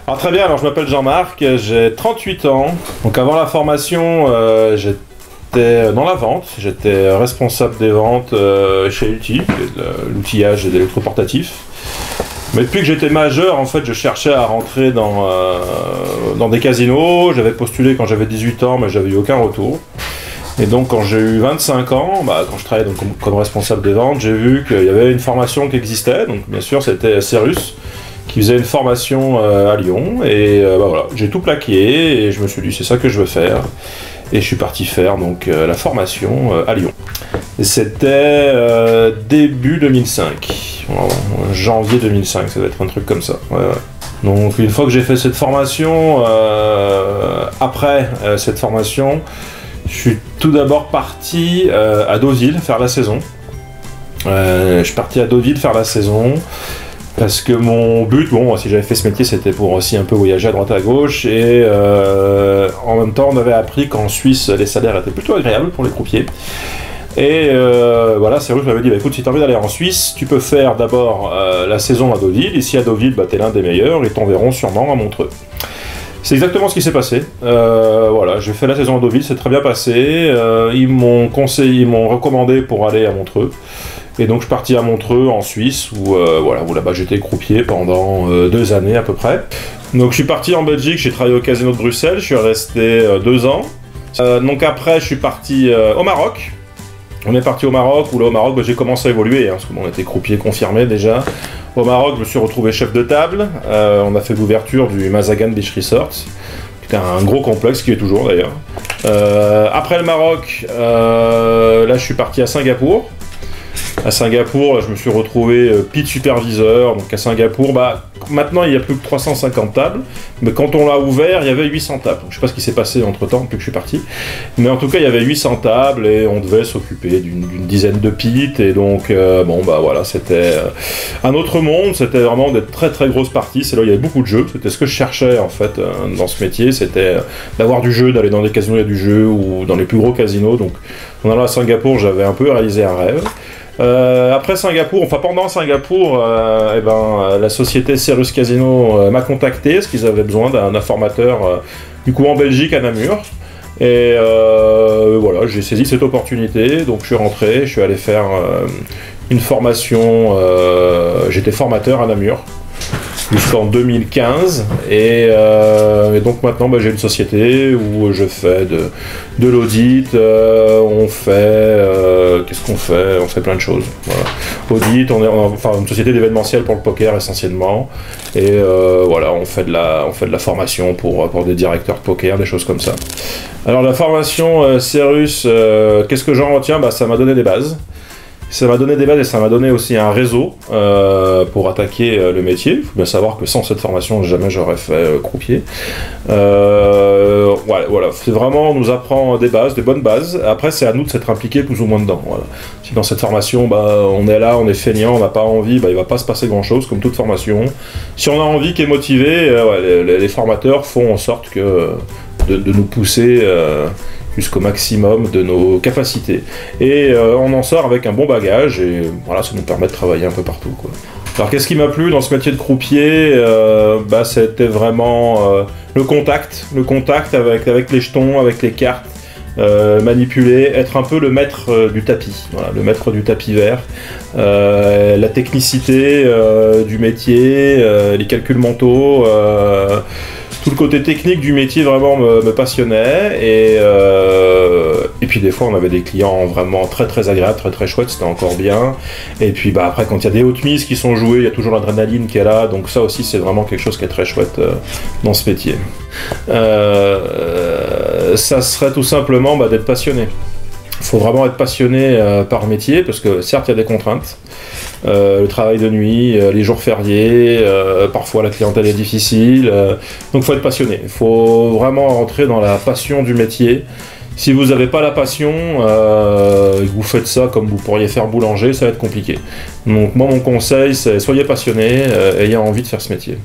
Alors très bien, alors je m'appelle Jean-Marc, j'ai 38 ans. Donc avant la formation, j'étais dans la vente, j'étais responsable des ventes chez Ulti, l'outillage et l'électroportatif. Mais depuis que j'étais majeur, en fait, je cherchais à rentrer dans des casinos. J'avais postulé quand j'avais 18 ans, mais j'avais eu aucun retour. Et donc quand j'ai eu 25 ans, quand je travaillais donc, comme responsable des ventes, j'ai vu qu'il y avait une formation qui existait. Donc bien sûr, c'était Cerus qui faisait une formation à Lyon. Et voilà, j'ai tout plaqué et je me suis dit c'est ça que je veux faire. Et je suis parti faire donc la formation à Lyon. Et c'était début 2005, janvier 2005, ça doit être un truc comme ça. Ouais. Donc une fois que j'ai fait cette formation, après cette formation, je suis tout d'abord parti à Deauville faire la saison. Je suis parti à Deauville faire la saison. Parce que mon but, bon, si j'avais fait ce métier, c'était pour aussi un peu voyager à droite à gauche. Et en même temps, on avait appris qu'en Suisse, les salaires étaient plutôt agréables pour les croupiers. Et voilà, Cyrus m'avait dit, écoute, si tu as envie d'aller en Suisse, tu peux faire d'abord la saison à Deauville. Ici à Deauville, t'es l'un des meilleurs, ils t'enverront sûrement à Montreux. C'est exactement ce qui s'est passé. Voilà, j'ai fait la saison à Deauville, c'est très bien passé. Ils m'ont recommandé pour aller à Montreux. Et donc je suis parti à Montreux en Suisse où là-bas j'étais croupier pendant 2 années à peu près. Donc je suis parti en Belgique, j'ai travaillé au Casino de Bruxelles, je suis resté 2 ans. Donc après je suis parti au Maroc. On est parti au Maroc où là au Maroc j'ai commencé à évoluer parce que on était croupier confirmé déjà. Au Maroc je me suis retrouvé chef de table. On a fait l'ouverture du Mazagan Beach Resort. C'était un gros complexe qui est toujours d'ailleurs. Après le Maroc, là je suis parti à Singapour. À Singapour, là, je me suis retrouvé pit superviseur. Donc à Singapour, maintenant il n'y a plus que 350 tables, mais quand on l'a ouvert, il y avait 800 tables. Donc, je ne sais pas ce qui s'est passé entre temps depuis que je suis parti, mais en tout cas il y avait 800 tables et on devait s'occuper d'une dizaine de pits. Et donc voilà, c'était un autre monde. C'était vraiment des très très grosses parties. C'est là où il y avait beaucoup de jeux. C'était ce que je cherchais en fait dans ce métier, c'était d'avoir du jeu, d'aller dans des casinos où il y a du jeu ou dans les plus gros casinos. Donc en allant à Singapour, j'avais un peu réalisé un rêve. Après Singapour, pendant Singapour, la société Cerus Casino m'a contacté parce qu'ils avaient besoin d'un formateur du coup en Belgique à Namur. Et voilà, j'ai saisi cette opportunité, donc je suis rentré, je suis allé faire une formation, j'étais formateur à Namur jusqu'en 2015 et donc maintenant j'ai une société où je fais de l'audit, on fait qu'est-ce qu'on fait? On fait plein de choses. Voilà. Audit, on est une société d'événementiel pour le poker essentiellement et voilà, on fait de la formation pour des directeurs de poker, des choses comme ça. Alors la formation Cerus, qu'est-ce que j'en retiens? Ça m'a donné des bases. Ça m'a donné des bases et ça m'a donné aussi un réseau pour attaquer le métier. Il faut bien savoir que sans cette formation, jamais j'aurais fait croupier. Voilà, c'est vraiment, on nous apprend des bases, des bonnes bases. Après, c'est à nous de s'être impliqués plus ou moins dedans. Voilà. Si dans cette formation, on est là, on est feignant, on n'a pas envie, il va pas se passer grand-chose, comme toute formation. Si on a envie, qui est motivé, les formateurs font en sorte de nous pousser jusqu'au maximum de nos capacités. Et on en sort avec un bon bagage, et voilà, ça nous permet de travailler un peu partout, quoi. Alors qu'est-ce qui m'a plu dans ce métier de croupier? C'était vraiment le contact avec les jetons, avec les cartes, manipuler, être un peu le maître du tapis, voilà, le maître du tapis vert, la technicité du métier, les calculs mentaux, tout le côté technique du métier vraiment me passionnait et puis des fois on avait des clients vraiment très très agréables, très très chouettes, c'était encore bien. Et puis après quand il y a des hautes mises qui sont jouées, il y a toujours l'adrénaline qui est là, donc ça aussi c'est vraiment quelque chose qui est très chouette dans ce métier. Ça serait tout simplement d'être passionné. Il faut vraiment être passionné par le métier parce que certes il y a des contraintes. Le travail de nuit, les jours fériés, parfois la clientèle est difficile, donc il faut être passionné, il faut vraiment rentrer dans la passion du métier. Si vous n'avez pas la passion, et que vous faites ça comme vous pourriez faire boulanger, ça va être compliqué. Donc moi mon conseil c'est soyez passionné, ayez envie de faire ce métier.